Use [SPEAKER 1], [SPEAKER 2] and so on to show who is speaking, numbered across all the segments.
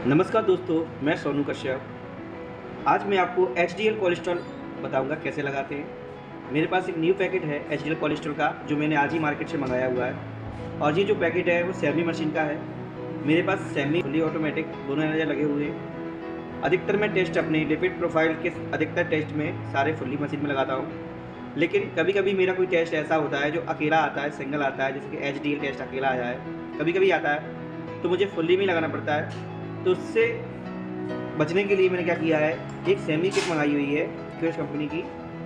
[SPEAKER 1] नमस्कार दोस्तों, मैं सोनू कश्यप। आज मैं आपको एचडीएल कोलेस्ट्रॉल बताऊंगा कैसे लगाते हैं। मेरे पास एक न्यू पैकेट है एचडीएल कोलेस्ट्रॉल का, जो मैंने आज ही मार्केट से मंगाया हुआ है। और ये जो पैकेट है वो सेमी मशीन का है। मेरे पास सेमी फुली ऑटोमेटिक दोनों एनालाइजर लगे हुए हैं। अधिकतर मैं टेस्ट अपने लिपिड प्रोफाइल के अधिकतर टेस्ट में सारे फुली मशीन में लगाता हूँ। लेकिन कभी कभी मेरा कोई टेस्ट ऐसा होता है जो अकेला आता है, सिंगल आता है, जैसे कि एचडीएल टेस्ट अकेला आया है, कभी कभी आता है, तो मुझे फुल्ली में लगाना पड़ता है। तो उससे बचने के लिए मैंने क्या किया है, एक सेमी किट मंगाई हुई है क्यूएस कंपनी की।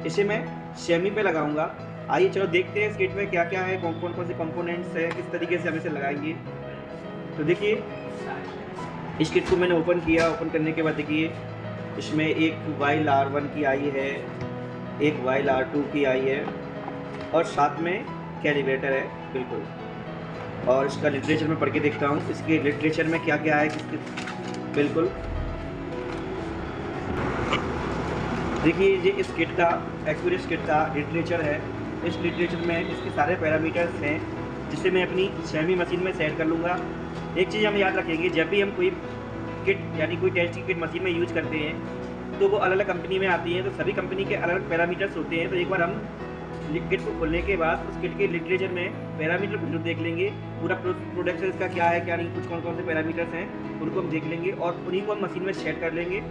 [SPEAKER 1] इसे मैं सेमी पे लगाऊंगा। आइए चलो देखते हैं इस किट में क्या क्या है, कौन कौन से कंपोनेंट्स है, किस तरीके से हम इसे लगाएंगे। तो देखिए, इस किट को मैंने ओपन किया। ओपन करने के बाद देखिए, इसमें एक वाइल R1 की आई है, एक वाइल R2 की आई है, और साथ में कैलिब्रेटर है बिल्कुल। और इसका लिटरेचर में पढ़ के देखता हूँ, इसके लिटरेचर में क्या क्या है किसके बिल्कुल। देखिए, ये इस किट का एक्यूरेस किट का लिटरेचर है। इस लिटरेचर में इसके सारे पैरामीटर्स हैं, जिसे मैं अपनी सेमी मशीन में सेट कर लूँगा। एक चीज़ हम याद रखेंगे, जब भी हम कोई किट यानी कोई टेस्ट की किट मशीन में यूज करते हैं तो वो अलग अलग कंपनी में आती हैं, तो सभी कंपनी के अलग अलग पैरामीटर्स होते हैं। तो एक बार हम किट को खोलने के बाद उस किट के लिटरेचर में पैरामीटर को देख लेंगे, पूरा प्रोडक्शन इसका क्या है क्या नहीं, कुछ कौन कौन से पैरामीटर्स हैं उनको हम देख लेंगे और उन्हीं को हम मशीन में सेट कर लेंगे।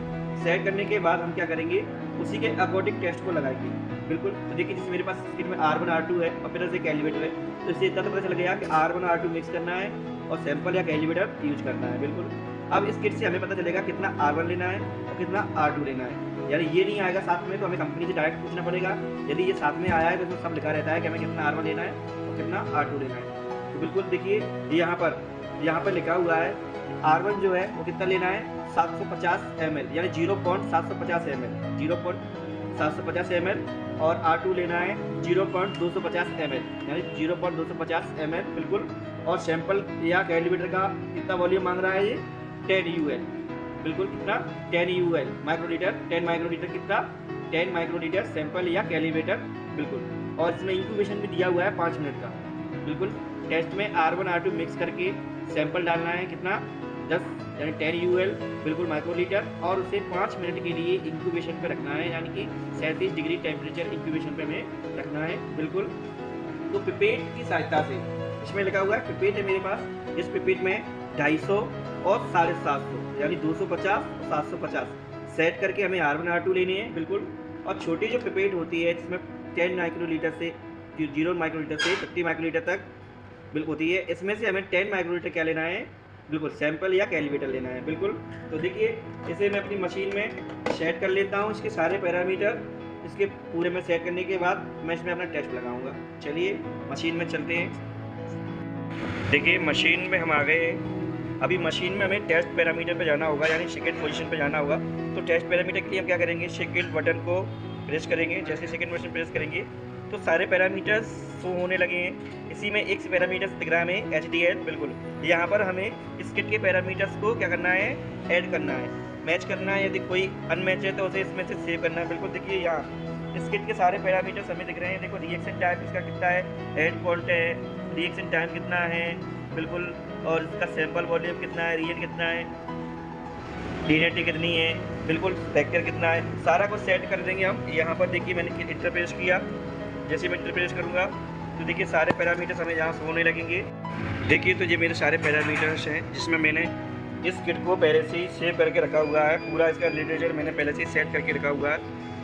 [SPEAKER 1] सेट करने के बाद हम क्या करेंगे, उसी के अकॉर्डिंग टेस्ट को लगाएंगे बिल्कुल। तो देखिए, जैसे मेरे पास इस किट में R1 R2 है और फिर से कैलिब्रेटर है, तो इससे इतना तो पता चल गया कि R1 R2 मिक्स करना है और सैंपल या कैलिब्रेटर यूज करना है बिल्कुल। अब इस किट से हमें पता चलेगा कितना R1 लेना है और कितना R2 लेना है। यानी ये नहीं आएगा साथ में, तो हमें कंपनी से डायरेक्ट पूछना पड़ेगा। यदि ये साथ में आया है तो इसमें सब लिखा रहता है कि हमें कितना R1 लेना है और कितना R2 लेना है। तो बिल्कुल देखिए, यहाँ पर लिखा हुआ है R1 जो है वो कितना लेना है, 750 ml, यानी 0.750 ml, 0.750 ml। और R2 लेना है 0.250 ml, यानी 0.250 ml बिल्कुल। और सैंपल या कैलिब्रेटर का कितना वॉल्यूम मांग रहा है, ये 10 UL बिल्कुल। कितना, 10 UL माइक्रोलीटर, 10 माइक्रोलीटर कितना, 10 माइक्रोलीटर सैंपल या कैलिब्रेटर बिल्कुल। और इसमें इंक्यूबेशन भी दिया हुआ है 5 मिनट का बिल्कुल। टेस्ट में R1 R2 मिक्स करके सैंपल डालना है कितना, 10 यानी 10 UL बिल्कुल माइक्रोलीटर, और उसे 5 मिनट के लिए इंक्यूबेशन पे रखना है, यानी कि 37 डिग्री टेम्परेचर इंक्यूबेशन पे हमें रखना है बिल्कुल। तो पिपेट की सहायता से, इसमें लिखा हुआ है पिपेट है मेरे पास, इस पिपेट में 250 और 750 यानी 250 और 750 सेट करके हमें R1 R2 लेने हैं बिल्कुल। और छोटी जो पिपेट होती है जिसमें 10 माइक्रोलीटर से 0 माइक्रोलीटर से 50 माइक्रोलीटर तक बिल्कुल होती है, इसमें से हमें 10 माइक्रोलीटर क्या लेना है बिल्कुल, सैंपल या कैलिब्रेटर लेना है बिल्कुल। तो देखिए, इसे मैं अपनी मशीन में सेट कर लेता हूँ, इसके सारे पैरामीटर इसके पूरे में सेट करने के बाद मैं इसमें अपना टेस्ट लगाऊंगा। चलिए मशीन में चलते हैं। देखिए, मशीन में हम आ गए। अभी मशीन में हमें टेस्ट पैरामीटर पे जाना होगा, यानी सेकंड पोजीशन पे जाना होगा। तो टेस्ट पैरामीटर के लिए हम क्या करेंगे, सेकंड बटन को प्रेस करेंगे। जैसे सेकंड बटन प्रेस करेंगे तो सारे पैरामीटर्स शो होने लगे हैं। इसी में एक पैरामीटर्स दिख रहा है हमें, HDL बिल्कुल। यहाँ पर हमें इस किट के पैरामीटर्स को क्या करना है, ऐड करना है, मैच करना है। यदि कोई अनमैच है तो उसे इसमें से सेव करना है बिल्कुल। देखिए, यहाँ इस किट के सारे पैरामीटर्स हमें दिख रहे हैं। देखो, रिएक्शन टाइम इसका कितना है, हेड फॉल्ट है, रिएक्शन टाइम कितना है बिल्कुल, और इसका सैंपल वॉल्यूम कितना है, रिएट कितना है, लीनियरिटी कितनी है बिल्कुल, फैक्टर कितना है, सारा कुछ सेट कर देंगे हम। यहाँ पर देखिए, मैंने इंटरप्रेस किया। जैसे मैं इंटरप्रेस करूँगा तो देखिए सारे पैरामीटर्स हमें यहाँ से होने लगेंगे। देखिए, तो ये मेरे सारे पैरामीटर्स हैं, जिसमें मैंने इस किट को पहले से ही सेव करके रखा हुआ है। पूरा इसका लिटरेचर मैंने पहले से ही सेट करके रखा हुआ है।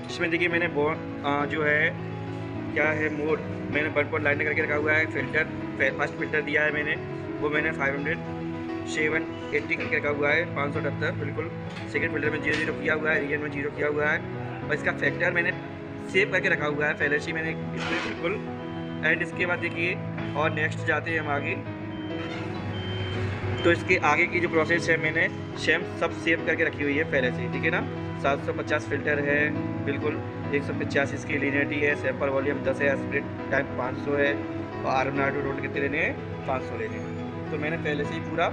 [SPEAKER 1] इसमें देखिए, मैंने जो है क्या है मोड, मैंने 1 लाइन करके रखा हुआ है। फिल्टर, फर्स्ट फिल्टर दिया है मैंने, वो मैंने 780 करके रखा हुआ है, 578 बिल्कुल। सेकंड फिल्टर में 0 किया हुआ है, रियल में 0 किया हुआ है। और इसका फैक्टर मैंने सेव करके रखा हुआ है पहले से मैंने इसमें बिल्कुल। एंड इसके बाद देखिए, और नेक्स्ट जाते हैं हम आगे। तो इसके आगे की जो प्रोसेस है मैंने सब सेव करके रखी हुई है पहले से, ठीक है ना। 750 फिल्टर है बिल्कुल, 185 इसकी लीनियरिटी है, सैंपल वॉल्यूम 10 है, स्प्लिट टाइम 500 है, और R1 R2 टोटल कितने लेने हैं, 500 लेने हैं। तो मैंने पहले से ही पूरा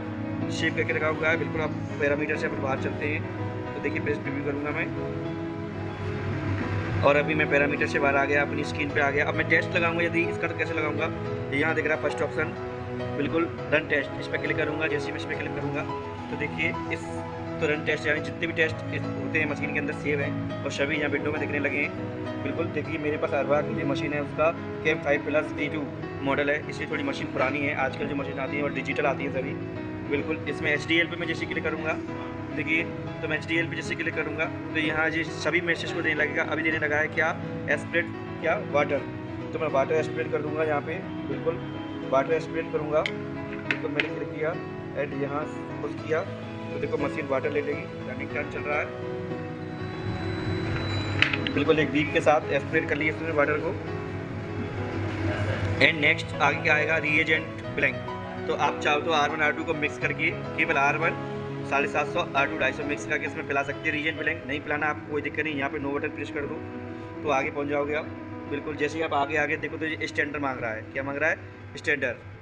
[SPEAKER 1] सेव करके रखा हुआ है बिल्कुल। अब पैरामीटर से अपन बाहर चलते हैं। तो देखिए, प्रेस प्रीव्यू करूँगा मैं, और अभी मैं पैरामीटर से बाहर आ गया, अपनी स्क्रीन पे आ गया। अब मैं टेस्ट लगाऊंगा। यदि इसका तो कैसे लगाऊंगा, यहाँ दिख रहा है फर्स्ट ऑप्शन बिल्कुल, रन टेस्ट, इस पर क्लिक करूँगा। जैसे मैं इस पर क्लिक करूँगा तो देखिए इस तुरंत टेस्ट यानी जितने भी टेस्ट होते हैं मशीन के अंदर सेव हैं और सभी यहाँ विंडो में दिखने लगे हैं। बिल्कुल देखिए मेरे पास अरवा की जो मशीन है उसका कैम 5+ D2 मॉडल है, इसलिए थोड़ी मशीन पुरानी है। आजकल जो मशीन आती है और डिजिटल आती है सभी। बिल्कुल इसमें HDL पे मैं जैसे क्लिक करूँगा, देखिए तो मैं HDL पे जैसे क्लिक करूँगा तो यहाँ ये सभी मैसेज को देने लगेगा। अभी देने लगा है क्या एस्प्रेड क्या वाटर, तो मैं वाटर एस्प्रेड कर दूँगा यहाँ पे। बिल्कुल वाटर एस्प्रेड करूँगा, बिल्कुल मैंने क्लिक किया एंड यहाँ कुछ किया तो देखो मशीन वाटर ले लेगी। रनिंग टाइम चल रहा है, बिल्कुल एक बीप के साथ एस्प्रेड कर लिया इसने वाटर को। एंड नेक्स्ट आगे क्या आएगा, रीएजेंट ब्लैंक। तो आप चाहो तो R1 R2 को मिक्स करके केवल R1 750 R2 250 मिक्स करके इसमें पिला सकते हैं। रीजेंट ब्लैंक नहीं पिलाना आपको कोई दिक्कत नहीं, यहाँ पे नो बटन प्रेस कर दो तो आगे पहुँच जाओगे आप। बिल्कुल जैसे ही आप आगे देखो तो ये स्टैंडर्ड मांग रहा है, क्या मांग रहा है, स्टैंडर्ड।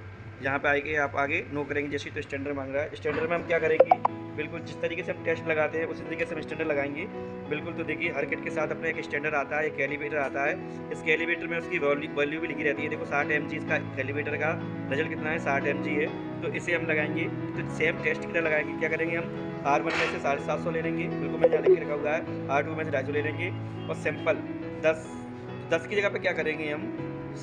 [SPEAKER 1] यहाँ पे आएंगे आप आगे नो करेंगे जैसे तो स्टैंडर्ड मांग रहा है। स्टैंडर्ड में हम क्या करेंगे, बिल्कुल जिस तरीके से हम टेस्ट लगाते हैं उसी तरीके से हम स्टैंडर्ड लगाएंगे। बिल्कुल तो देखिए हर किट के साथ अपना एक स्टैंडर्ड आता है, एक कैलिब्रेटर आता है। इस कैलिब्रेटर में उसकी वैल्यू भी लिखी रहती है। देखो 60 mg इसका कैलिब्रेटर का रिजल्ट कितना है, 60 mg है। तो इसे हम लगाएंगे तो सेम टेस्ट की तरह लगाएंगे। क्या करेंगे हम R1 में से 750 ले लेंगे, बिल्कुल मैं यहाँ लिख के रखा हुआ है। R2 में से 250 ले लेंगे और सैंपल 10 की जगह पे क्या करेंगे हम,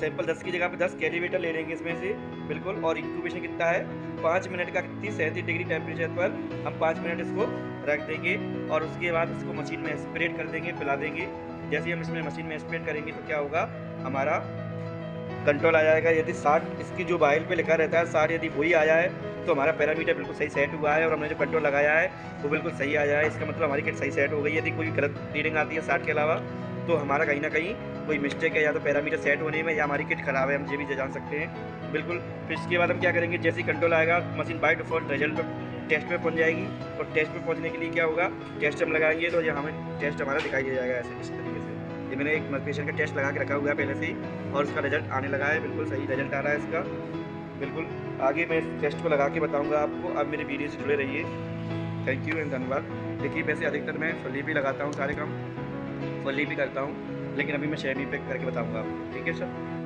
[SPEAKER 1] सैंपल 10 की जगह पे 10 कैलिब्रेटर ले लेंगे इसमें से। बिल्कुल और इंक्यूबेशन कितना है 5 मिनट का, कितनी 37 डिग्री टेम्परेचर पर हम 5 मिनट इसको रख देंगे और उसके बाद इसको मशीन में स्प्रेड कर देंगे, पिला देंगे। जैसे ही हम इसमें मशीन में स्प्रेड करेंगे तो क्या होगा, हमारा कंट्रोल आ जाएगा। यदि 60 इसकी जो बाइल पे लिखा रहता है 60 यदि वही आ जाए तो हमारा पैरामीटर बिल्कुल सही सेट हुआ है और हमने जो कंट्रोल लगाया है वो बिल्कुल सही आ जाए, इसका मतलब हमारी किट सही सेट हो गई। यदि कोई गलत रीडिंग आती है 60 के अलावा तो हमारा कहीं ना कहीं कोई मिस्टेक है, या तो पैरामीटर सेट होने में या हमारी किट खराब है, हम ये भी जान सकते हैं। बिल्कुल फिर इसके बाद हम क्या करेंगे, जैसे ही कंट्रोल आएगा machine by default result test में पहुंच जाएगी और टेस्ट में पहुंचने के लिए क्या होगा, टेस्ट हम लगाएंगे तो यहाँ हमें टेस्ट हमारा दिखाई दे जाएगा ऐसे इस तरीके से। ये मैंने एक पेशेंट का टेस्ट लगा के रखा हुआ है पहले से ही और उसका रिजल्ट आने लगा है, बिल्कुल सही रिजल्ट आ रहा है इसका। बिल्कुल आगे मैं इस टेस्ट को लगा के बताऊँगा आपको। आप मेरे वीडियो से जुड़े रहिए, थैंक यू एंड धन्यवाद। देखिए वैसे अधिकतर मैं फुल्ली भी लगाता हूँ, सारे काम फुल्ली भी करता हूँ, लेकिन अभी मैं शेमी पे करके बताऊँगा आपको, ठीक है सर।